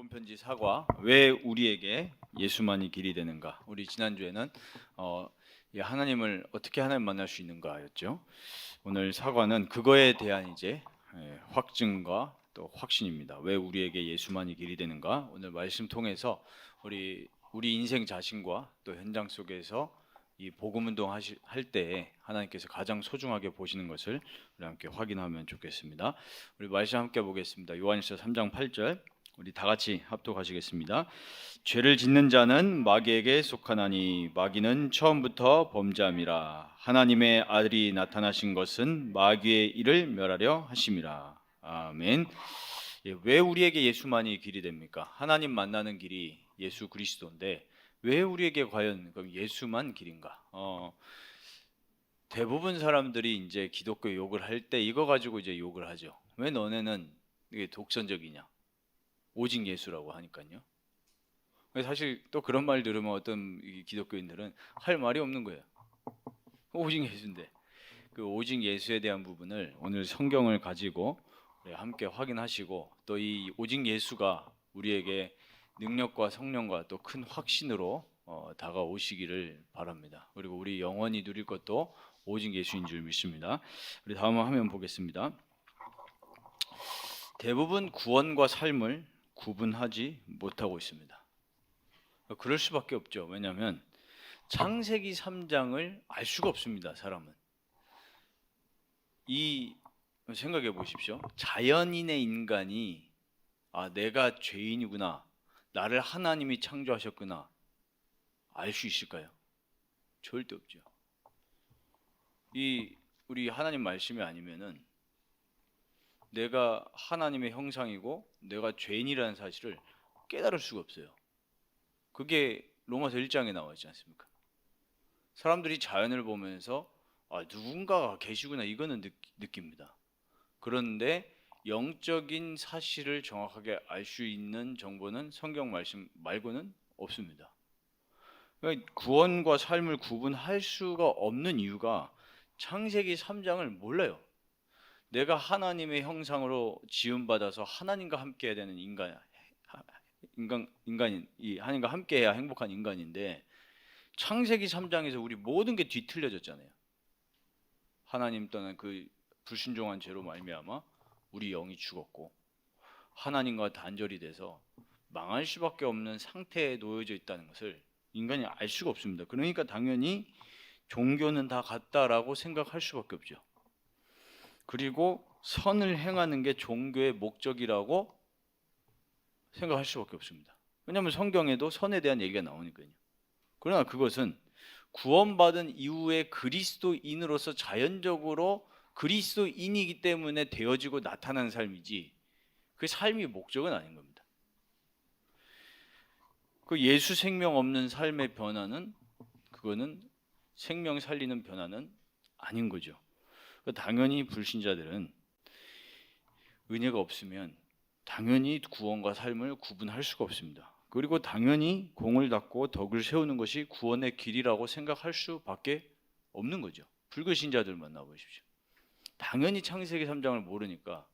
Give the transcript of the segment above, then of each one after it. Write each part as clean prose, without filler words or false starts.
본편지 사과 왜 우리에게 예수만이 길이 되는가? 우리 지난주에는 하나님을 어떻게 하나님 만날 수 있는가였죠. 오늘 사과는 그거에 대한 이제 확증과 또 확신입니다. 왜 우리에게 예수만이 길이 되는가? 오늘 말씀 통해서 우리 인생 자신과 또 현장 속에서 이 복음 운동 할 때에 하나님께서 가장 소중하게 보시는 것을 우리 함께 확인하면 좋겠습니다. 우리 말씀 함께 보겠습니다. 요한일서 3장 8절 우리 다 같이 합독하시겠습니다. 죄를 짓는 자는 마귀에게 속하나니 마귀는 처음부터 범죄함이라. 하나님의 아들이 나타나신 것은 마귀의 일을 멸하려 하심이라. 아멘. 왜 우리에게 예수만이 길이 됩니까? 하나님 만나는 길이 예수 그리스도인데 왜 우리에게 과연 그럼 예수만 길인가? 대부분 사람들이 이제 기독교 욕을 할 때 이거 가지고 이제 욕을 하죠. 왜 너네는 이게 독선적이냐? 오직 예수라고 하니까요. 사실 또 그런 말 들으면 어떤 기독교인들은 할 말이 없는 거예요. 오직 예수인데 그 오직 예수에 대한 부분을 오늘 성경을 가지고 함께 확인하시고 또 이 오직 예수가 우리에게 능력과 성령과 또 큰 확신으로 다가오시기를 바랍니다. 그리고 우리 영원히 누릴 것도 오직 예수인 줄 믿습니다. 우리 다음 화면 보겠습니다. 대부분 구원과 삶을 구분하지 못하고 있습니다. 그럴 수밖에 없죠. 왜냐하면 창세기 3장을 알 수가 없습니다. 사람은. 생각해 보십시오. 자연인의 인간이 내가 죄인이구나, 나를 하나님이 창조하셨구나 알 수 있을까요? 절대 없죠. 우리 하나님 말씀이 아니면은 내가 하나님의 형상이고 내가 죄인이라는 사실을 깨달을 수가 없어요. 그게 로마서 1장에 나와 있지 않습니까? 사람들이 자연을 보면서 누군가가 계시구나 이거는 느낍니다. 그런데 영적인 사실을 정확하게 알 수 있는 정보는 성경 말씀 말고는 없습니다. 그러니까 구원과 삶을 구분할 수가 없는 이유가 창세기 3장을 몰라요. 내가 하나님의 형상으로 지음받아서 하나님과 함께 해야 되는 인간인 이 하나님과 함께해야 행복한 인간인데 창세기 3장에서 우리 모든 게 뒤틀려졌잖아요. 하나님 떠난 그 불순종한 죄로 말미암아 우리 영이 죽었고 하나님과 단절이 돼서 망할 수밖에 없는 상태에 놓여져 있다는 것을 인간이 알 수가 없습니다. 그러니까 당연히 종교는 다 같다라고 생각할 수밖에 없죠. 그리고 선을 행하는 게 종교의 목적이라고 생각할 수밖에 없습니다. 왜냐하면 성경에도 선에 대한 얘기가 나오니까요. 그러나 그것은 구원받은 이후에 그리스도인으로서 자연적으로 그리스도인이기 때문에 되어지고 나타나는 삶이지 그 삶이 목적은 아닌 겁니다. 그 예수 생명 없는 삶의 변화는 그거는 생명 살리는 변화는 아닌 거죠. 당연히 불신자들은 은혜가 없으면 당연히 구원과 삶을 구분할 수가 없습니다. 그리고 당연히 공을 닦고 덕을 세우는 것이 구원의 길이라고 생각할 수밖에 없는 거죠. 불교신자들 만나보십시오. 당연히 창세기 3장을 모르니까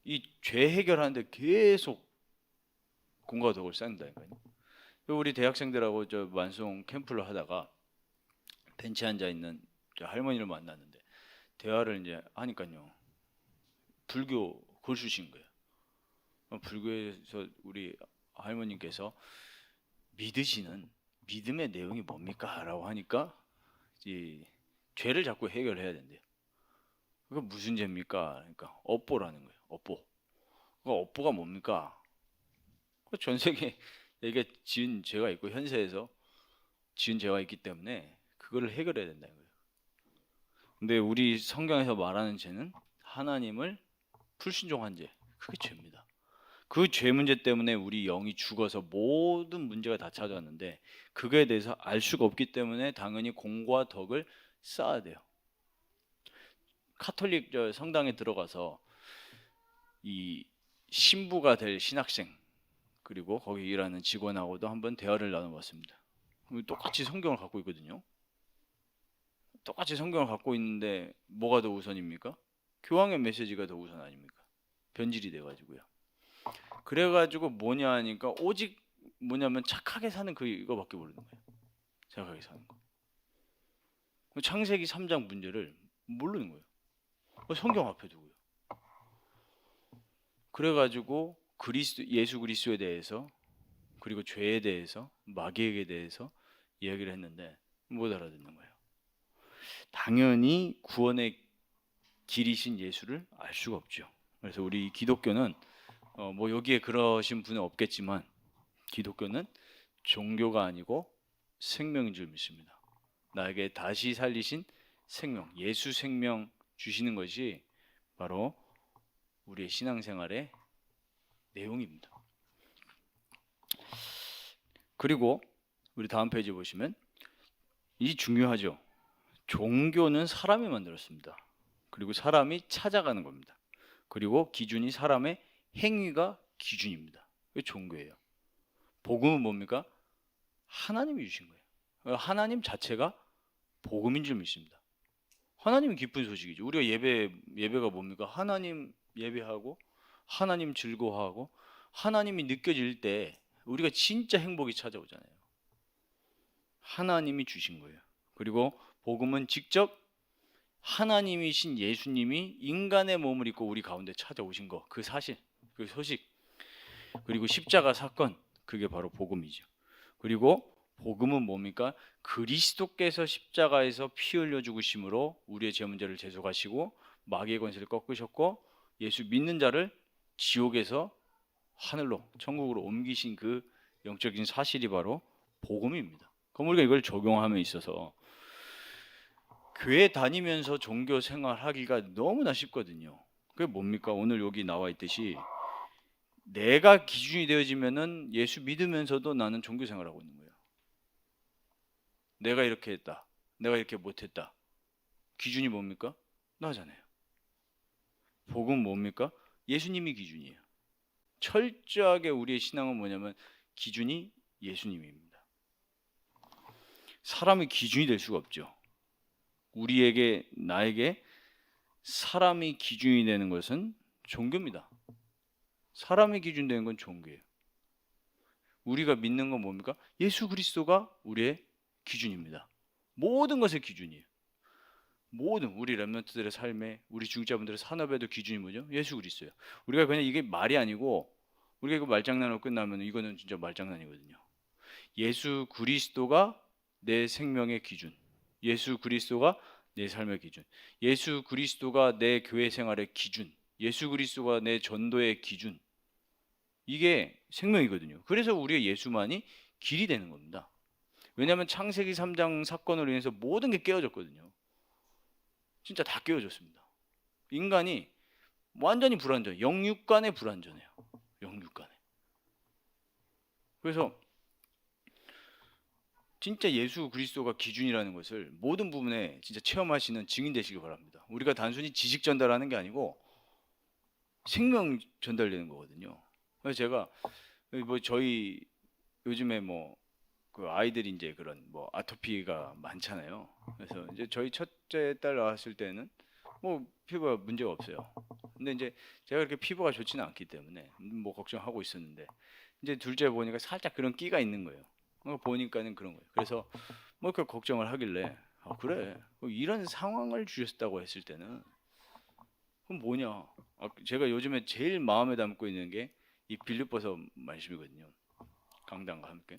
이 죄 해결하는데 계속 공과 덕을 쌓는다니까요. 우리 대학생들하고 저 완송 캠프를 하다가 벤치에 앉아 있는 할머니를 만났는데 대화를 이제 하니까요. 불교 골수신 거예요. 불교에서 우리 할머님께서 믿으시는 믿음의 내용이 뭡니까? 라고 하니까 이 죄를 자꾸 해결해야 된대요. 그거 무슨 죄입니까? 그러니까 업보라는 거예요. 업보. 그 업보가 뭡니까? 전 세계에 지은 죄가 있고 현세에서 지은 죄가 있기 때문에 그거를 해결해야 된다는 거예요. 근데 우리 성경에서 말하는 죄는 하나님을 불순종한 죄. 그게 죄입니다. 그 죄 문제 때문에 우리 영이 죽어서 모든 문제가 다 찾아왔는데 그거에 대해서 알 수가 없기 때문에 당연히 공과 덕을 쌓아야 돼요. 카톨릭 성당에 들어가서 이 신부가 될 신학생 그리고 거기 일하는 직원하고도 한번 대화를 나눠봤습니다. 똑같이 성경을 갖고 있거든요. 똑같이 성경을 갖고 있는데 뭐가 더 우선입니까? 교황의 메시지가 더 우선 아닙니까? 변질이 돼가지고요. 그래가지고 뭐냐 하니까 오직 뭐냐면 착하게 사는 이거밖에 모르는 거예요. 착하게 사는 거. 창세기 3장 문제를 모르는 거예요. 성경 앞에 두고요. 그래가지고 예수 그리스도에 대해서 그리고 죄에 대해서 마귀에게 대해서 이야기를 했는데 못 알아듣는 거예요. 당연히 구원의 길이신 예수를 알 수가 없죠. 그래서 우리 기독교는 뭐 여기에 그러신 분은 없겠지만 기독교는 종교가 아니고 생명인 줄 믿습니다. 나에게 다시 살리신 생명, 예수 생명 주시는 것이 바로 우리의 신앙생활의 내용입니다. 그리고 우리 다음 페이지 보시면 이 중요하죠. 종교는 사람이 만들었습니다. 그리고 사람이 찾아가는 겁니다. 그리고 기준이 사람의 행위가 기준입니다. 그게 종교예요. 복음은 뭡니까? 하나님이 주신 거예요. 하나님 자체가 복음인 줄 믿습니다. 하나님이 기쁜 소식이죠. 우리가 예배가 뭡니까? 하나님 예배하고 하나님 즐거워하고 하나님이 느껴질 때 우리가 진짜 행복이 찾아오잖아요. 하나님이 주신 거예요. 그리고 복음은 직접 하나님이신 예수님이 인간의 몸을 입고 우리 가운데 찾아오신 거, 그 사실, 그 소식, 그리고 십자가 사건, 그게 바로 복음이죠. 그리고 복음은 뭡니까? 그리스도께서 십자가에서 피 흘려 죽으심으로 우리의 죄 문제를 대속하시고 마귀의 권세를 꺾으셨고 예수 믿는 자를 지옥에서 하늘로 천국으로 옮기신 그 영적인 사실이 바로 복음입니다. 그럼 우리가 이걸 적용함에 있어서 교회 다니면서 종교 생활하기가 너무나 쉽거든요. 그게 뭡니까? 오늘 여기 나와 있듯이 내가 기준이 되어지면은 예수 믿으면서도 나는 종교 생활하고 있는 거예요. 내가 이렇게 했다. 내가 이렇게 못했다. 기준이 뭡니까? 나잖아요. 복음 뭡니까? 예수님이 기준이에요. 철저하게 우리의 신앙은 뭐냐면 기준이 예수님입니다. 사람이 기준이 될 수가 없죠. 나에게 사람이 기준이 되는 것은 종교입니다. 사람이 기준 되는 건 종교예요. 우리가 믿는 건 뭡니까? 예수 그리스도가 우리의 기준입니다. 모든 것의 기준이에요. 모든 우리 렘넌트들의 삶에, 우리 중직자분들의 산업에도 기준이 뭐죠? 예수 그리스도예요. 우리가 그냥 이게 말이 아니고 우리가 이거 말장난으로 끝나면 이거는 진짜 말장난이거든요. 예수 그리스도가 내 생명의 기준, 예수 그리스도가 내 삶의 기준, 예수 그리스도가 내 교회 생활의 기준, 예수 그리스도가 내 전도의 기준, 이게 생명이거든요. 그래서 우리의 예수만이 길이 되는 겁니다. 왜냐하면 창세기 3장 사건으로 인해서 모든 게 깨어졌거든요. 진짜 다 깨어졌습니다. 인간이 완전히 불완전해요. 영육간에 불완전해요. 영육간에. 그래서 진짜 예수 그리스도가 기준이라는 것을 모든 부분에 진짜 체험하시는 증인 되시기 바랍니다. 우리가 단순히 지식 전달하는 게 아니고 생명 전달되는 거거든요. 그래서 제가 뭐 저희 요즘에 뭐 그 아이들이 이제 그런 뭐 아토피가 많잖아요. 그래서 이제 저희 첫째 딸 나왔을 때는 뭐 피부가 문제가 없어요. 근데 이제 제가 그렇게 피부가 좋지는 않기 때문에 뭐 걱정하고 있었는데 이제 둘째 보니까 살짝 그런 끼가 있는 거예요. 보니까는 그런 거예요. 그래서 뭐 이렇게 걱정을 하길래 그래 이런 상황을 주셨다고 했을 때는 그럼 뭐냐? 제가 요즘에 제일 마음에 담고 있는 게 이 빌립보서 말씀이거든요. 강단과 함께.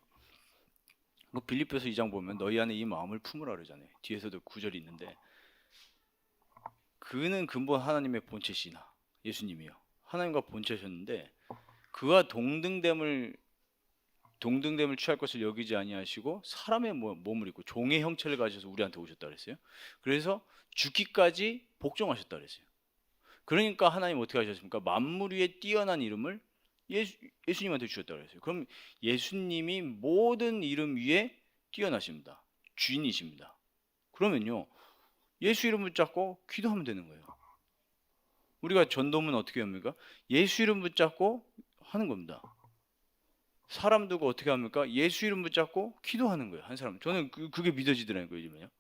그 빌립보서 2장 보면 너희 안에 이 마음을 품으라 그러잖아요. 뒤에서도 구절이 있는데 그는 근본 하나님의 본체시나 예수님이요. 하나님과 본체셨는데 그와 동등됨을 취할 것을 여기지 아니하시고 사람의 몸을 입고 종의 형체를 가지셔서 우리한테 오셨다 그랬어요. 그래서 죽기까지 복종하셨다 그랬어요. 그러니까 하나님 어떻게 하셨습니까? 만물 위에 뛰어난 이름을 예수님한테 주셨다 그랬어요. 그럼 예수님이 모든 이름 위에 뛰어나십니다. 주인이십니다. 그러면요 예수 이름 붙잡고 기도하면 되는 거예요. 우리가 전도문 어떻게 합니까? 예수 이름 붙잡고 하는 겁니다. 사람 두고 어떻게 합니까? 예수 이름 붙잡고 기도하는 거예요. 한 사람. 저는 그게 믿어지더라고요. 요즘에요.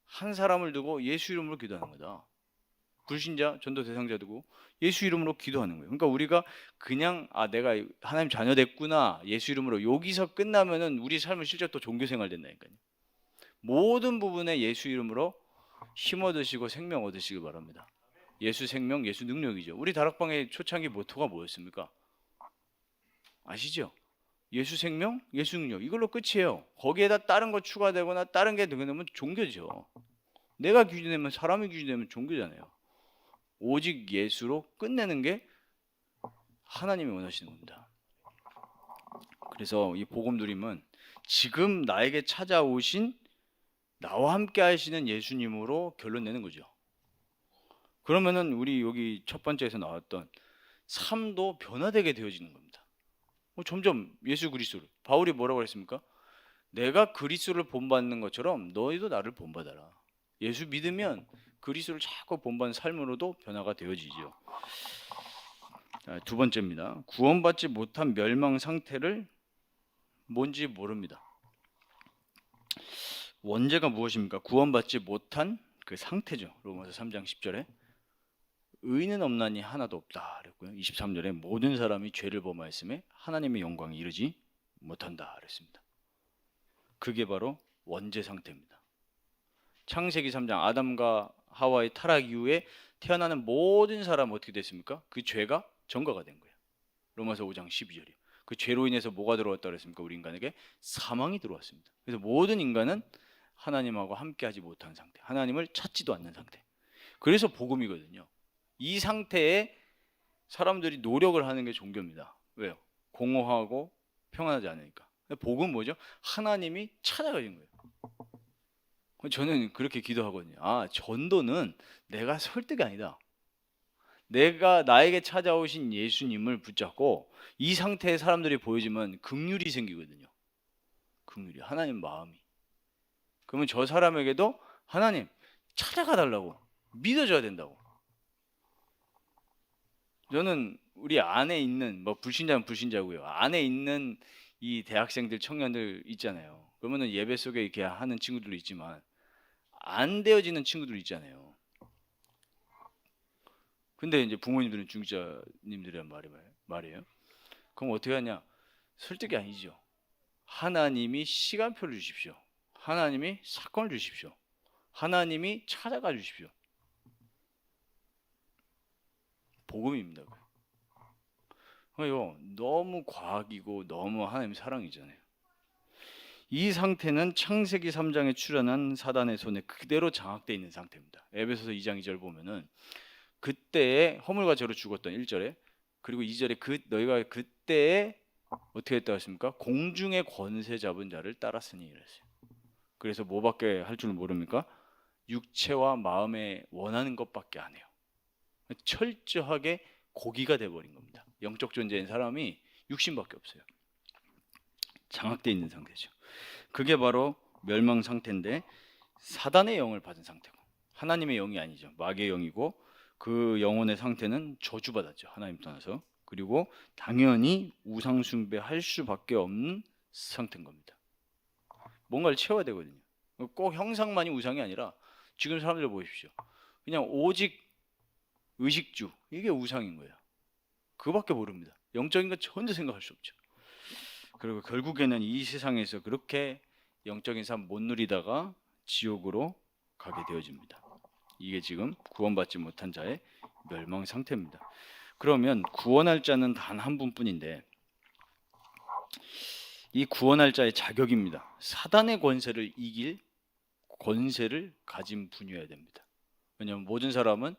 한 사람을 두고 예수 이름으로 기도하는 거다. 불신자, 전도 대상자들고 예수 이름으로 기도하는 거예요. 그러니까 우리가 그냥 내가 하나님 자녀 됐구나 예수 이름으로 여기서 끝나면은 우리 삶은 실제 또 종교 생활 된다니까요. 모든 부분에 예수 이름으로 힘 얻으시고 생명 얻으시길 바랍니다. 예수 생명, 예수 능력이죠. 우리 다락방의 초창기 모토가 뭐였습니까? 아시죠? 예수 생명, 예수 능력 이걸로 끝이에요. 거기에다 다른 거 추가되거나 다른 게 되면 종교죠. 내가 기준이 되면 사람이 기준이 되면 종교잖아요. 오직 예수로 끝내는 게 하나님이 원하시는 겁니다. 그래서 이 복음 누림은 지금 나에게 찾아오신 나와 함께 하시는 예수님으로 결론 내는 거죠. 그러면은 우리 여기 첫 번째에서 나왔던 삶도 변화되게 되어지는 겁니다. 점점 예수 그리스도를 바울이 뭐라고 했습니까? 내가 그리스도를 본받는 것처럼 너희도 나를 본받아라. 예수 믿으면 그리스도를 자꾸 본받는 삶으로도 변화가 되어지죠. 두 번째입니다. 구원받지 못한 멸망 상태를 뭔지 모릅니다. 원죄가 무엇입니까? 구원받지 못한 그 상태죠. 로마서 3장 10절에 의는 없나니 하나도 없다 그랬고요. 23절에 모든 사람이 죄를 범하였음에 하나님의 영광에 이르지 못한다 그랬습니다. 그게 바로 원죄 상태입니다. 창세기 3장 아담과 하와의 타락 이후에 태어나는 모든 사람 어떻게 됐습니까? 그 죄가 전가가 된 거예요. 로마서 5장 12절이요. 그 죄로 인해서 뭐가 들어왔다 그랬습니까? 우리 인간에게 사망이 들어왔습니다. 그래서 모든 인간은 하나님하고 함께하지 못한 상태, 하나님을 찾지도 않는 상태. 그래서 복음이거든요. 이 상태에 사람들이 노력을 하는 게 종교입니다. 왜요? 공허하고 평안하지 않으니까. 복음 뭐죠? 하나님이 찾아가신 거예요. 저는 그렇게 기도하거든요. 전도는 내가 설득이 아니다. 내가 나에게 찾아오신 예수님을 붙잡고 이 상태의 사람들이 보여지면 긍휼이 생기거든요. 긍휼이 하나님 마음이. 그러면 저 사람에게도 하나님 찾아가 달라고 믿어줘야 된다고. 저는 우리 안에 있는 불신자는 불신자고요. 안에 있는 이 대학생들 청년들 있잖아요. 그러면은 예배 속에 이렇게 하는 친구들도 있지만 안 되어지는 친구들 있잖아요. 근데 이제 부모님들은 중직자님들이란 말이에요. 그럼 어떻게 하냐? 설득이 아니죠. 하나님이 시간표를 주십시오. 하나님이 사건을 주십시오. 하나님이 찾아가 주십시오. 복음입니다. 너무 과학이고 너무 하나님 사랑이잖아요. 이 상태는 창세기 3장에 출현한 사단의 손에 그대로 장악되어 있는 상태입니다. 에베소서 2장 2절 보면은 그때에 허물과 죄로 죽었던 1절에 그리고 2절에 너희가 그때에 어떻게 했다고 했습니까? 공중의 권세 잡은 자를 따랐으니 이랬어요. 그래서 뭐밖에 할 줄 모릅니까? 육체와 마음에 원하는 것밖에 안 해요. 철저하게 고기가 돼버린 겁니다. 영적 존재인 사람이 육신밖에 없어요. 장악되어 있는 상태죠. 그게 바로 멸망 상태인데 사단의 영을 받은 상태고 하나님의 영이 아니죠. 마귀의 영이고 그 영혼의 상태는 저주받았죠. 하나님 떠나서. 그리고 당연히 우상 숭배할 수밖에 없는 상태인 겁니다. 뭔가를 채워야 되거든요. 꼭 형상만이 우상이 아니라 지금 사람들 보십시오. 그냥 오직 의식주 이게 우상인 거예요. 그거밖에 모릅니다. 영적인 건 전혀 생각할 수 없죠. 그리고 결국에는 이 세상에서 그렇게 영적인 삶 못 누리다가 지옥으로 가게 되어집니다. 이게 지금 구원받지 못한 자의 멸망 상태입니다. 그러면 구원할 자는 단 한 분뿐인데 이 구원할 자의 자격입니다. 사단의 권세를 이길 권세를 가진 분이어야 됩니다. 왜냐하면 모든 사람은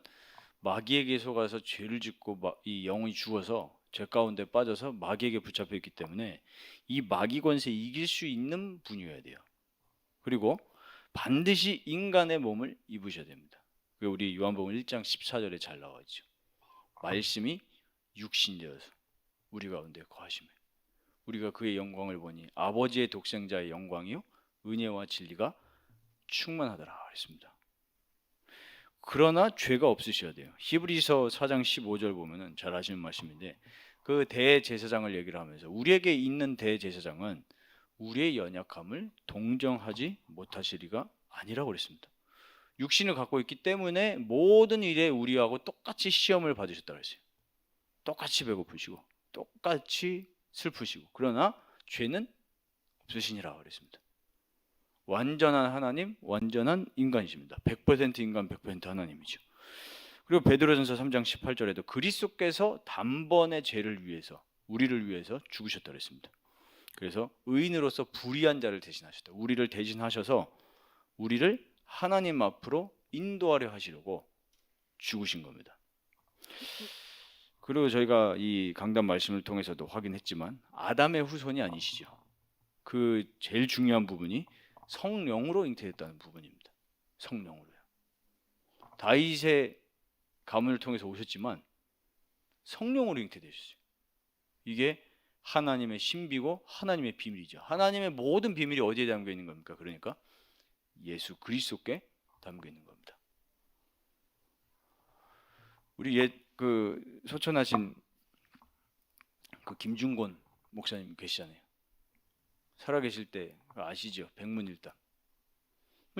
마귀에게 속아서 죄를 짓고 이 영이 죽어서 죄 가운데 빠져서 마귀에게 붙잡혀 있기 때문에 이 마귀 권세 이길 수 있는 분이어야 돼요. 그리고 반드시 인간의 몸을 입으셔야 됩니다. 우리 요한복음 1장 14절에 잘 나와 있죠. 말씀이 육신되어서 우리 가운데 거하시며 우리가 그의 영광을 보니 아버지의 독생자의 영광이요 은혜와 진리가 충만하더라 그랬습니다. 그러나 죄가 없으셔야 돼요. 히브리서 4장 15절 보면은 잘 아시는 말씀인데 그 대제사장을 얘기를 하면서 우리에게 있는 대제사장은 우리의 연약함을 동정하지 못하시리가 아니라고 그랬습니다. 육신을 갖고 있기 때문에 모든 일에 우리하고 똑같이 시험을 받으셨다 그랬어요. 똑같이 배고프시고 똑같이 슬프시고 그러나 죄는 없으시니라 그랬습니다. 완전한 하나님, 완전한 인간이십니다. 100% 인간, 100% 하나님이죠. 그리고 베드로전서 3장 18절에도 그리스도께서 단번에 죄를 위해서, 우리를 위해서 죽으셨다 그랬습니다. 그래서 의인으로서 불의한 자를 대신하셨다. 우리를 대신하셔서 우리를 하나님 앞으로 인도하려 하시려고 죽으신 겁니다. 그리고 저희가 이 강단 말씀을 통해서도 확인했지만 아담의 후손이 아니시죠. 그 제일 중요한 부분이 성령으로 잉태됐다는 부분입니다. 성령으로요. 다윗의 가문을 통해서 오셨지만 성령으로 잉태되셨어요. 이게 하나님의 신비고 하나님의 비밀이죠. 하나님의 모든 비밀이 어디에 담겨 있는 겁니까? 그러니까 예수 그리스도께 담겨 있는 겁니다. 우리 그 소천하신 그 김중곤 목사님 계시잖아요. 살아계실 때 아시죠? 백문일답.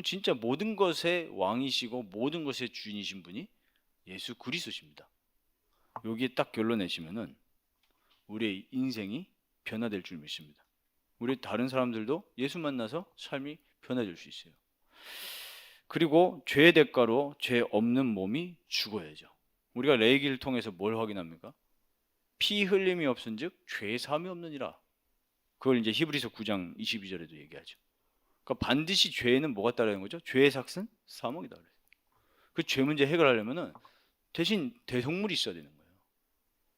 진짜 모든 것의 왕이시고 모든 것의 주인이신 분이 예수 그리스도십니다. 여기에 딱 결론 내시면은 우리의 인생이 변화될 줄 믿습니다. 우리 다른 사람들도 예수 만나서 삶이 변화될 수 있어요. 그리고 죄의 대가로 죄 없는 몸이 죽어야죠. 우리가 레위기를 통해서 뭘 확인합니까? 피 흘림이 없은즉 죄 사함이 없느니라. 그걸 이제 히브리서 9장 22절에도 얘기하죠. 그러니까 반드시 죄에는 뭐가 따르는 거죠? 죄의 삭은 사망이다. 그 죄 문제 해결하려면은 대신 대속물이 있어야 되는 거예요.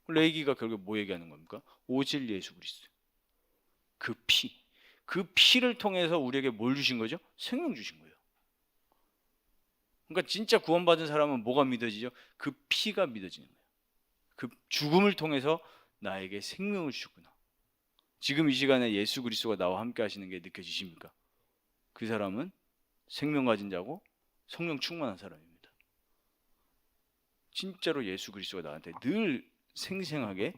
레위기가 결국 뭐 얘기하는 겁니까? 오직 예수 그리스도. 그 피를 통해서 우리에게 뭘 주신 거죠? 생명 주신 거예요. 그러니까 진짜 구원받은 사람은 뭐가 믿어지죠? 그 피가 믿어지는 거예요. 그 죽음을 통해서 나에게 생명을 주셨구나. 지금 이 시간에 예수 그리스도가 나와 함께 하시는 게 느껴지십니까? 그 사람은 생명 가진 자고 성령 충만한 사람입니다. 진짜로 예수 그리스도가 나한테 늘 생생하게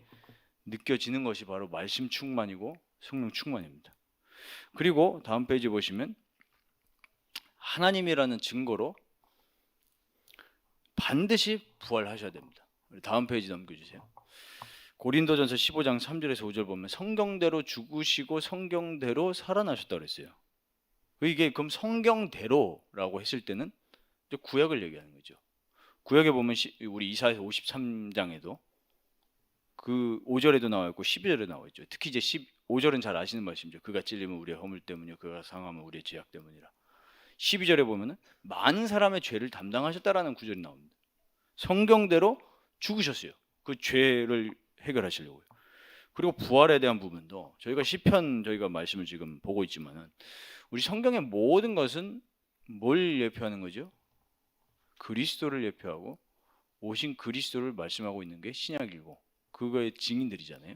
느껴지는 것이 바로 말씀 충만이고 성령 충만입니다. 그리고 다음 페이지 보시면 하나님이라는 증거로 반드시 부활하셔야 됩니다. 다음 페이지 넘겨주세요. 고린도전서 15장 3절에서 5절 보면 성경대로 죽으시고 성경대로 살아나셨다고 그랬어요. 이게 그럼 성경대로라고 했을 때는 구약을 얘기하는 거죠. 구약에 보면 우리 이사야서 53장에도 그 5절에도 나와 있고 12절에 나와 있죠. 특히 이제 5절은 잘 아시는 말씀이죠. 그가 찔림은 우리의 허물 때문이요 그가 상함은 우리의 죄악 때문이라. 12절에 보면은 많은 사람의 죄를 담당하셨다라는 구절이 나옵니다. 성경대로 죽으셨어요. 그 죄를 해결하시려고요. 그리고 부활에 대한 부분도 저희가 시편 저희가 말씀을 지금 보고 있지만은 우리 성경의 모든 것은 뭘 예표하는 거죠? 그리스도를 예표하고 오신 그리스도를 말씀하고 있는 게 신약이고 그거의 증인들이잖아요.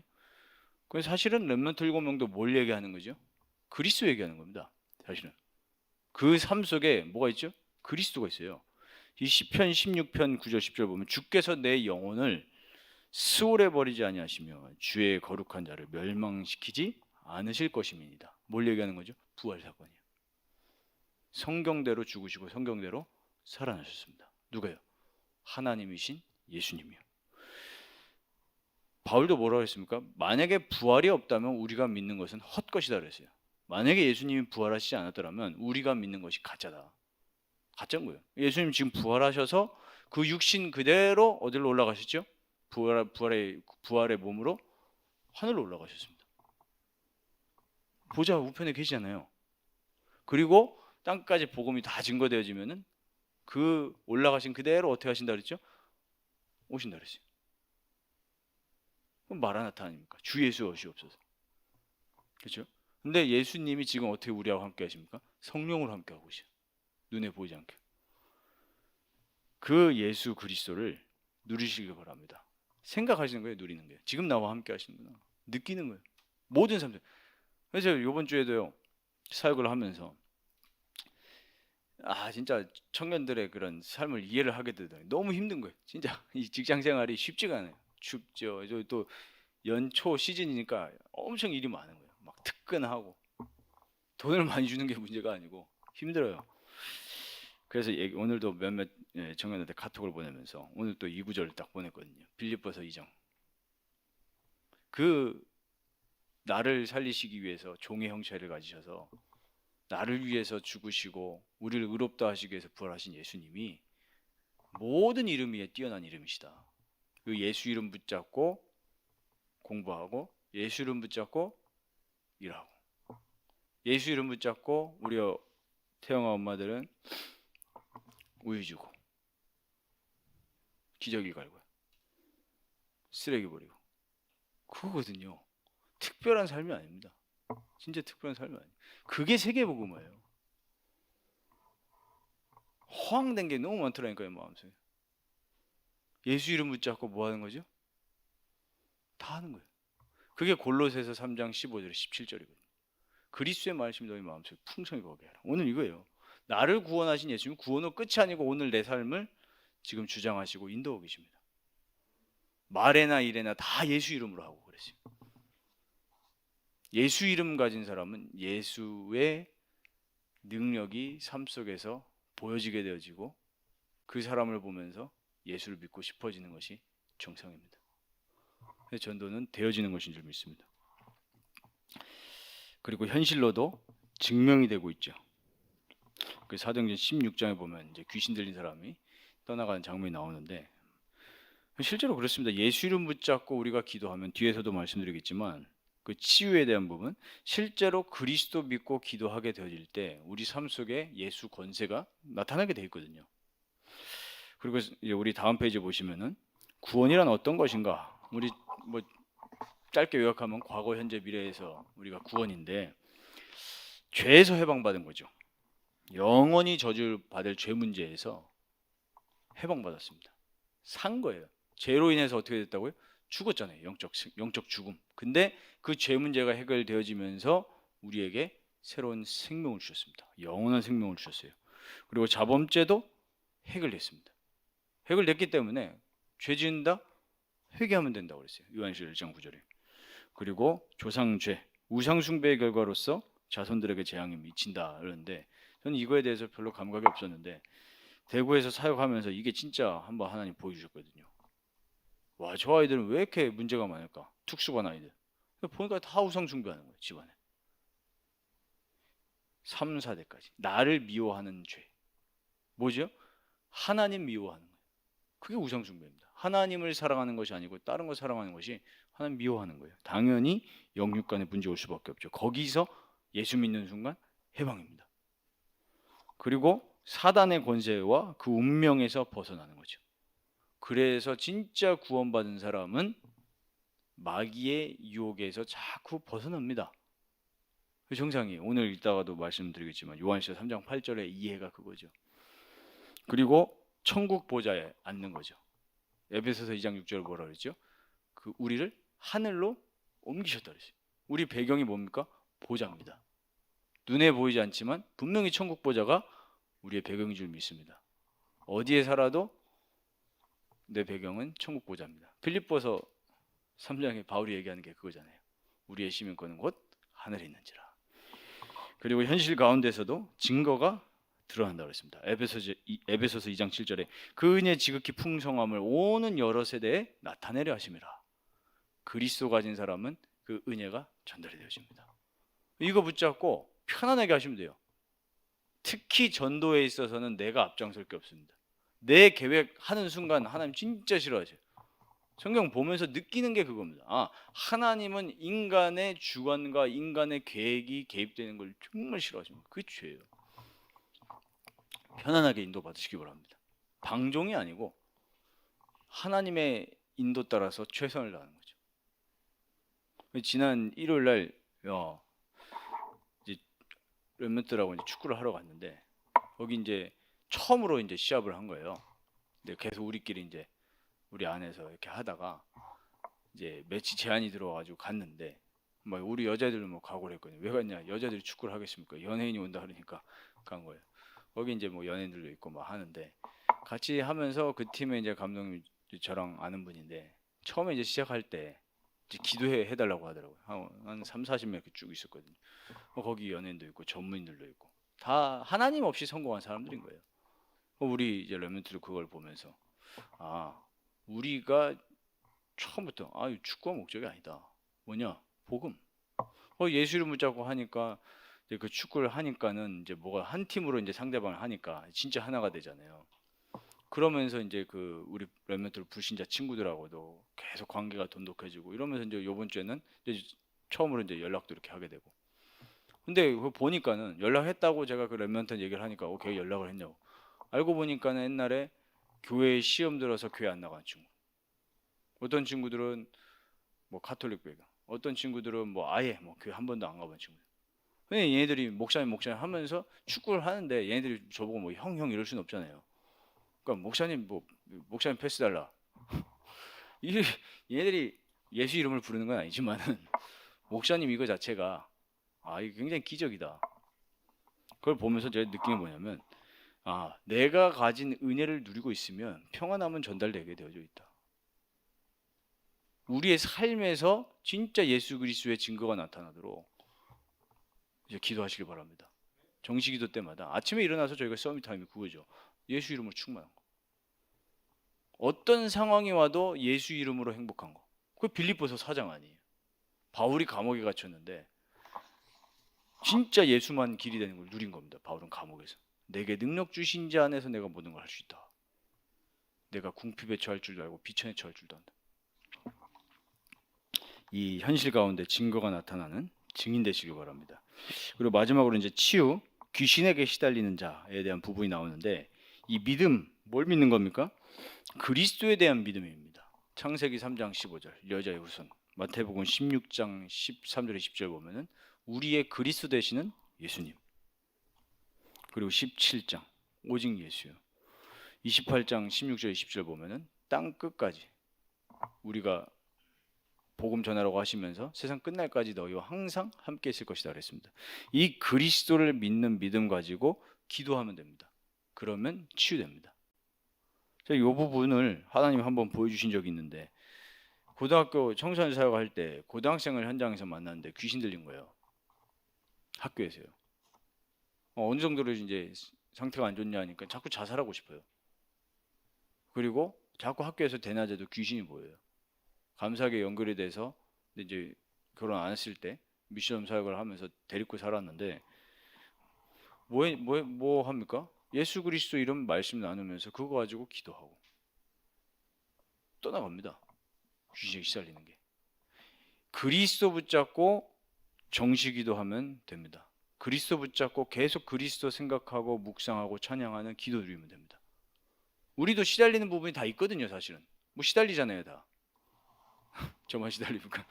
그래서 사실은 렘넌트 7명도 뭘 얘기하는 거죠? 그리스도 얘기하는 겁니다. 사실은 그 삶 속에 뭐가 있죠? 그리스도가 있어요. 이 시편 16편 9절 10절 보면 주께서 내 영혼을 수월해 버리지 아니하시며 주의 거룩한 자를 멸망시키지 않으실 것임이니이다. 뭘 얘기하는 거죠? 부활 사건이에요. 성경대로 죽으시고 성경대로 살아나셨습니다. 누가요? 하나님이신 예수님이요. 바울도 뭐라고 했습니까? 만약에 부활이 없다면 우리가 믿는 것은 헛것이다 그랬어요. 만약에 예수님이 부활하시지 않았더라면 우리가 믿는 것이 가짜다. 가짜인 거예요. 예수님 지금 부활하셔서 그 육신 그대로 어디로 올라가셨죠? 부활의 몸으로 하늘로 올라가셨습니다. 보좌 우편에 계시잖아요. 그리고 땅까지 복음이 다 증거되어지면은 그 올라가신 그대로 어떻게 하신다 그랬죠? 오신다 그랬어요. 그럼 마라나타 아닙니까? 주 예수 오시옵소서. 그렇죠? 근데 예수님이 지금 어떻게 우리하고 함께 하십니까? 성령으로 함께 하고 계셔. 눈에 보이지 않게. 그 예수 그리스도를 누리시길 바랍니다. 생각하시는 거예요, 누리는 게. 지금 나와 함께 하시는구나. 느끼는 거예요. 모든 사람들. 그래서 이번 주에도요. 사역을 하면서 진짜 청년들의 그런 삶을 이해를 하게 되더니 너무 힘든 거예요. 진짜 이 직장 생활이 쉽지가 않아요. 춥죠. 또 연초 시즌이니까 엄청 일이 많은 거예요. 막 특근하고 돈을 많이 주는 게 문제가 아니고 힘들어요. 그래서 오늘도 몇몇 청년한테 카톡을 보내면서 오늘 또 이 구절을 딱 보냈거든요. 빌립보서 2장. 그 나를 살리시기 위해서 종의 형체를 가지셔서 나를 위해서 죽으시고 우리를 의롭다 하시기 위해서 부활하신 예수님이 모든 이름 위에 뛰어난 이름이시다. 그 예수 이름 붙잡고 공부하고 예수 이름 붙잡고 일하고 예수 이름 붙잡고 우리 태영아 엄마들은 우유 주고 기저귀 갈고요. 쓰레기 버리고 그거거든요. 특별한 삶이 아닙니다. 진짜 특별한 삶이 아니에요. 그게 세계복음이에요. 허황된 게 너무 많더라니까요, 마음속에. 예수 이름 붙잡고 뭐 하는 거죠? 다 하는 거예요. 그게 골로새서 3장 15절 17절이거든요. 그리스도의 말씀이 너희 마음속에 풍성히 거하게 하라. 오늘 이거예요. 나를 구원하신 예수님 구원은 끝이 아니고 오늘 내 삶을 지금 주장하시고 인도하고 계십니다. 말에나 일에나 다 예수 이름으로 하고 그랬어요. 예수 이름 가진 사람은 예수의 능력이 삶 속에서 보여지게 되어지고 그 사람을 보면서 예수를 믿고 싶어지는 것이 정상입니다. 전도는 되어지는 것인 줄 믿습니다. 그리고 현실로도 증명이 되고 있죠. 그 사도행전 16장에 보면 이제 귀신 들린 사람이 떠나가는 장면이 나오는데 실제로 그렇습니다. 예수 이름 붙잡고 우리가 기도하면 뒤에서도 말씀드리겠지만 그 치유에 대한 부분 실제로 그리스도 믿고 기도하게 되어질 때 우리 삶 속에 예수 권세가 나타나게 돼 있거든요. 그리고 이제 우리 다음 페이지 보시면은 구원이란 어떤 것인가? 우리 뭐 짧게 요약하면 과거, 현재, 미래에서 우리가 구원인데 죄에서 해방받은 거죠. 영원히 저주를 받을 죄 문제에서 해방받았습니다. 산 거예요. 죄로 인해서 어떻게 됐다고요? 죽었잖아요. 영적 죽음. 근데 그 죄 문제가 해결되어지면서 우리에게 새로운 생명을 주셨습니다. 영원한 생명을 주셨어요. 그리고 자범죄도 해결됐습니다. 해결됐기 때문에 죄 지은다 회개하면 된다고 그랬어요. 요한일서 1장 9절에. 그리고 조상죄, 우상숭배의 결과로서 자손들에게 재앙이 미친다 그러는데 저는 이거에 대해서 별로 감각이 없었는데 대구에서 사역하면서 이게 진짜 한번 하나님 보여주셨거든요. 와, 저 아이들은 왜 이렇게 문제가 많을까? 특수반 아이들. 보니까 다 우상숭배하는 거예요, 집안에. 3, 4대까지. 나를 미워하는 죄. 뭐죠? 하나님 미워하는 거예요. 그게 우상숭배입니다. 하나님을 사랑하는 것이 아니고 다른 걸 사랑하는 것이 하나님 미워하는 거예요. 당연히 영육 간의 문제 올 수밖에 없죠. 거기서 예수 믿는 순간 해방입니다. 그리고 사단의 권세와 그 운명에서 벗어나는 거죠. 그래서 진짜 구원받은 사람은 마귀의 유혹에서 자꾸 벗어납니다. 그 정상이에요. 오늘 읽다가도 말씀드리겠지만 요한일서 3장 8절의 이해가 그거죠. 그리고 천국 보좌에 앉는 거죠. 에베소서 2장 6절 뭐라 그랬죠? 그 우리를 하늘로 옮기셨다 그랬어요. 우리 배경이 뭡니까? 보좌입니다. 눈에 보이지 않지만 분명히 천국 보좌가 우리의 배경인 줄 믿습니다. 어디에 살아도 내 배경은 천국 보좌입니다. 빌립보서 3장에 바울이 얘기하는 게 그거잖아요. 우리의 시민권은 곧 하늘에 있는지라. 그리고 현실 가운데서도 증거가 드러난다고 했습니다. 에베소서 2장 7절에 그 은혜의 지극히 풍성함을 오는 여러 세대에 나타내려 하심이라. 그리스도 가진 사람은 그 은혜가 전달이 되어집니다. 이거 붙잡고 편안하게 하시면 돼요. 특히 전도에 있어서는 내가 앞장설 게 없습니다. 내 계획하는 순간 하나님 진짜 싫어하세요. 성경 보면서 느끼는 게 그겁니다. 아, 하나님은 인간의 주관과 인간의 계획이 개입되는 걸 정말 싫어하십니다. 그게 죄예요. 편안하게 인도받으시기 바랍니다. 방종이 아니고 하나님의 인도 따라서 최선을 다하는 거죠. 지난 일요일 날 이제 랩런트라고 이제 축구를 하러 갔는데 거기 이제 처음으로 이제 시합을 한 거예요. 근데 계속 우리끼리 이제 우리 안에서 이렇게 하다가 이제 매치 제한이 들어와가지고 갔는데 막 우리 여자들은 뭐 각오를 했거든요. 왜 갔냐? 여자들이 축구를 하겠습니까? 연예인이 온다 그러니까 간 거예요. 거기 이제 뭐 연예인들도 있고 막 하는데 같이 하면서 그 팀의 이제 감독님 저랑 아는 분인데 처음에 이제 시작할 때 이제 기도해 해달라고 하더라고요. 한 3, 40명 이렇게 쭉 있었거든요. 거기 연예인도 있고 전문인들도 있고 다 하나님 없이 성공한 사람들인 거예요. 우리 이제 렘넌트도 그걸 보면서 우리가 처음부터 축구가 목적이 아니다. 뭐냐? 복음. 예수 이름 붙잡고 하니까 이제 그 축구를 하니까는 이제 뭐가 한 팀으로 이제 상대방을 하니까 진짜 하나가 되잖아요. 그러면서 이제 그 우리 렘넌트 불신자 친구들하고도 계속 관계가 돈독해지고 이러면서 이제 요번 주에는 이제 처음으로 이제 연락도 이렇게 하게 되고. 근데 그거 보니까는 연락했다고 제가 그 렘넌트 얘기를 하니까 걔 연락을 했냐고. 알고 보니까는 옛날에 교회에 시험 들어서 교회 안 나간 친구. 어떤 친구들은 뭐 카톨릭 배경, 어떤 친구들은 뭐 아예 뭐 교회 한 번도 안 가본 친구. 근데 얘네들이 목사님 하면서 축구를 하는데 얘네들이 저보고 뭐 형 이럴 수는 없잖아요. 그러니까 목사님 패스 달라. 이 얘네들이 예수 이름을 부르는 건 아니지만은 목사님 이거 자체가 이게 굉장히 기적이다. 그걸 보면서 제가 느낀 게 뭐냐면 내가 가진 은혜를 누리고 있으면 평안함은 전달되게 되어져 있다. 우리의 삶에서 진짜 예수 그리스도의 증거가 나타나도록 이제 기도하시길 바랍니다. 정시기도 때마다 아침에 일어나서 저희가 서밋타임이 그거죠. 예수 이름으로 충만한 거. 어떤 상황이 와도 예수 이름으로 행복한 거. 그 빌립보서 4장 아니에요. 바울이 감옥에 갇혔는데 진짜 예수만 길이 되는 걸 누린 겁니다. 바울은 감옥에서. 내게 능력 주신 자 안에서 내가 모든 걸 할 수 있다. 내가 궁핍에 처할 줄도 알고 비천에 처할 줄도 안다. 이 현실 가운데 증거가 나타나는 증인 되시길 바랍니다. 그리고 마지막으로 이제 치유, 귀신에게 시달리는 자에 대한 부분이 나오는데 이 믿음, 뭘 믿는 겁니까? 그리스도에 대한 믿음입니다. 창세기 3장 15절 여자의 후손, 마태복음 16장 13절에 10절 보면은 우리의 그리스도 되시는 예수님. 그리고 17장 오직 예수요. 28장 16절 20절 보면은 땅 끝까지 우리가 복음 전하라고 하시면서 세상 끝날까지 너희와 항상 함께 있을 것이다 그랬습니다. 이 그리스도를 믿는 믿음 가지고 기도하면 됩니다. 그러면 치유됩니다. 제가 이 부분을 하나님 한번 보여주신 적이 있는데 고등학교 청소년 사역할 때 고등학생을 현장에서 만났는데 귀신 들린 거예요. 학교에서요. 어느 정도로 이제 상태가 안 좋냐 하니까 자꾸 자살하고 싶어요. 그리고 자꾸 학교에서 대낮에도 귀신이 보여요. 감사하게 연결이 돼서 이제 결혼 안 했을 때 미션 사역을 하면서 데리고 살았는데 뭐 합니까? 예수 그리스도 이름 말씀 나누면서 그거 가지고 기도하고 떠나갑니다. 귀신에 시달리는 게. 그리스도 붙잡고 정시기도 하면 됩니다. 그리스도 붙잡고 계속 그리스도 생각하고 묵상하고 찬양하는 기도 드리면 됩니다. 우리도 시달리는 부분이 다 있거든요, 사실은. 뭐 시달리잖아요, 다. 저만 시달립니까?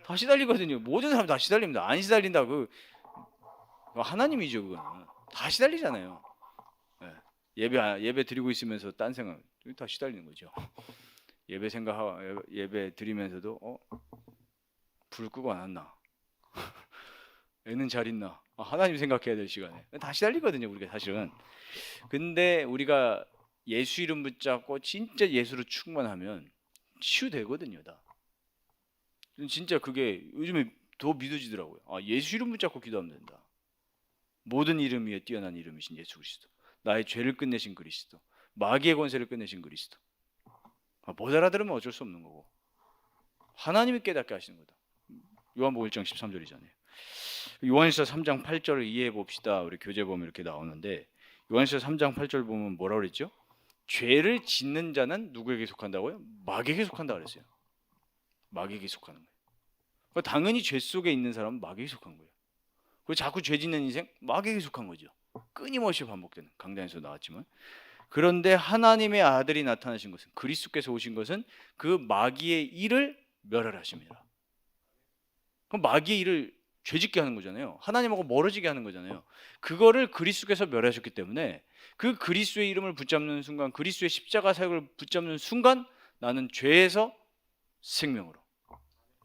다 시달리거든요. 모든 사람 다 시달립니다. 안 시달린다 하나님이죠, 그거는. 다 시달리잖아요. 예배 드리고 있으면서 딴 생각 다 시달리는 거죠. 예배 드리면서도 불 끄고 안 왔나? 애는 잘 있나? 하나님 생각해야 될 시간에 다 시달리거든요, 우리가 사실은. 근데 우리가 예수 이름 붙잡고 진짜 예수로 충만하면 치유되거든요, 다. 진짜 그게 요즘에 더 믿어지더라고요. 예수 이름 붙잡고 기도하면 된다. 모든 이름 위에 뛰어난 이름이신 예수 그리스도. 나의 죄를 끝내신 그리스도. 마귀의 권세를 끝내신 그리스도. 못 알아들으면 어쩔 수 없는 거고. 하나님이 깨닫게 하시는 거다. 요한복음 1장 13절이잖아요. 요한일서 3장 8절을 이해해 봅시다. 우리 교재 보면 이렇게 나오는데 요한일서 3장 8절 보면 뭐라고 그랬죠? 죄를 짓는 자는 누구에게 속한다고요? 마귀에게 속한다 그랬어요. 마귀에게 속하는 거예요. 당연히 죄 속에 있는 사람은 마귀에게 속한 거예요. 그리고 자꾸 죄 짓는 인생 마귀에게 속한 거죠. 끊임없이 반복되는, 강단에서 나왔지만. 그런데 하나님의 아들이 나타나신 것은, 그리스도께서 오신 것은 그 마귀의 일을 멸하십니다. 그럼 마귀의 일을 죄짓게 하는 거잖아요. 하나님하고 멀어지게 하는 거잖아요. 그거를 그리스도께서 멸하셨기 때문에 그 그리스도의 이름을 붙잡는 순간, 그리스도의 십자가 사역을 붙잡는 순간 나는 죄에서 생명으로,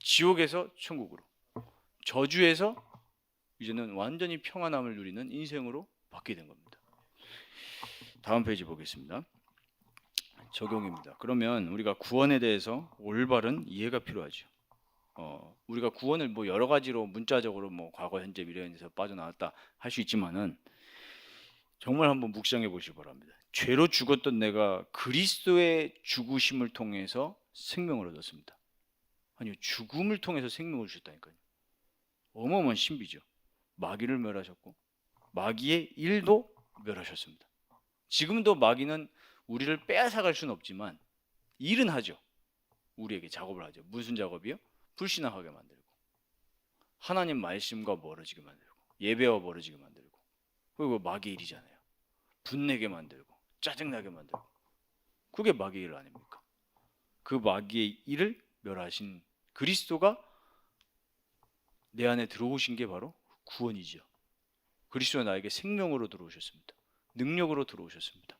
지옥에서 천국으로, 저주에서 이제는 완전히 평안함을 누리는 인생으로 바뀌게 된 겁니다. 다음 페이지 보겠습니다. 적용입니다. 그러면 우리가 구원에 대해서 올바른 이해가 필요하죠. 우리가 구원을 뭐 여러 가지로 문자적으로 뭐 과거, 현재, 미래에서 빠져나왔다 할 수 있지만은 정말 한번 묵상해 보시기 바랍니다. 죄로 죽었던 내가 그리스도의 죽으심을 통해서 생명을 얻었습니다. 아니요, 죽음을 통해서 생명을 주셨다니까요. 어마어마한 신비죠. 마귀를 멸하셨고 마귀의 일도 멸하셨습니다. 지금도 마귀는 우리를 빼앗아갈 수는 없지만 일은 하죠. 우리에게 작업을 하죠. 무슨 작업이요? 불신앙하게 만들고 하나님 말씀과 멀어지게 만들고 예배와 멀어지게 만들고, 그리고 마귀의 일이잖아요. 분내게 만들고 짜증나게 만들고. 그게 마귀의 일 아닙니까? 그 마귀의 일을 멸하신 그리스도가 내 안에 들어오신 게 바로 구원이죠. 그리스도가 나에게 생명으로 들어오셨습니다. 능력으로 들어오셨습니다.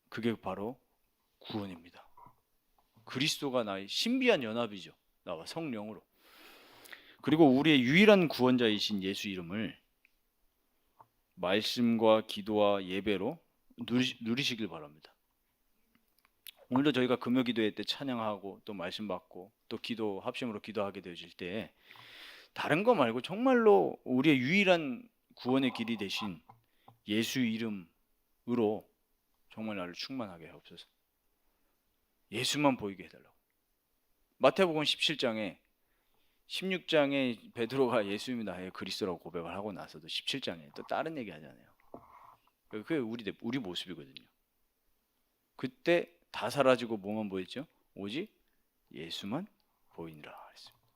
그게 바로 구원입니다. 그리스도가 나의 신비한 연합이죠. 나와 성령으로. 그리고 우리의 유일한 구원자이신 예수 이름을 말씀과 기도와 예배로 누리시길 바랍니다. 오늘도 저희가 금요 기도회 때 찬양하고 또 말씀 받고 또 기도 합심으로 기도하게 되어질 때 다른 거 말고 정말로 우리의 유일한 구원의 길이 되신 예수 이름으로 정말 나를 충만하게 하옵소서. 예수만 보이게 해달라고. 마태복음 17장에 16장에 베드로가 예수님이 나의 그리스도라고 고백을 하고 나서도 17장에 또 다른 얘기 하잖아요. 그게 우리 모습이거든요. 그때 다 사라지고 뭐만 보였죠? 오직 예수만 보이니라 했습니다.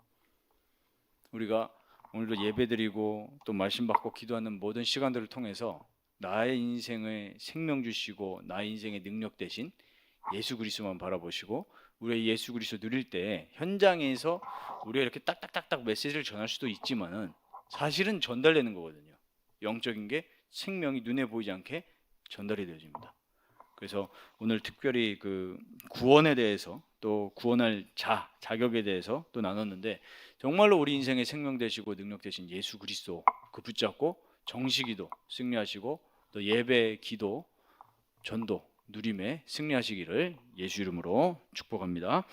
우리가 오늘도 예배드리고 또 말씀 받고 기도하는 모든 시간들을 통해서 나의 인생에 생명 주시고 나의 인생의 능력 대신 예수 그리스도만 바라보시고 우리의 예수 그리스도 누릴 때 현장에서 우리가 이렇게 딱딱딱딱 메시지를 전할 수도 있지만은 사실은 전달되는 거거든요. 영적인 게 생명이 눈에 보이지 않게 전달이 되어집니다. 그래서 오늘 특별히 그 구원에 대해서 또 구원할 자격에 대해서 또 나눴는데 정말로 우리 인생의 생명 되시고 능력 되신 예수 그리스도 그 붙잡고 정식기도 승리하시고 또 예배, 기도, 전도, 누림에 승리하시기를 예수 이름으로 축복합니다.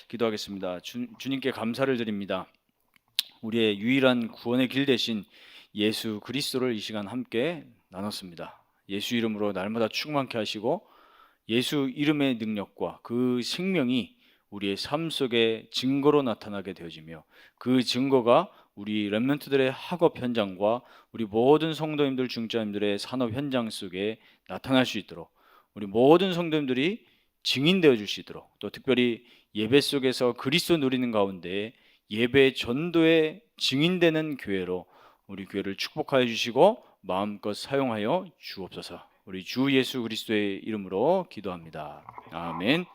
기도하겠습니다. 주님께 감사를 드립니다. 우리의 유일한 구원의 길 되신 예수 그리스도를 이 시간 함께 나눴습니다. 예수 이름으로 날마다 충만케 하시고 예수 이름의 능력과 그 생명이 우리의 삶 속에 증거로 나타나게 되어지며 그 증거가 우리 렘넌트들의 학업 현장과 우리 모든 성도님들 중자님들의 산업 현장 속에 나타날 수 있도록 우리 모든 성도님들이 증인되어 줄 수 있도록 또 특별히 예배 속에서 그리스도 누리는 가운데 예배 전도에 증인되는 교회로 우리 교회를 축복하여 주시고 마음껏 사용하여 주옵소서. 우리 주 예수 그리스도의 이름으로 기도합니다. 아멘.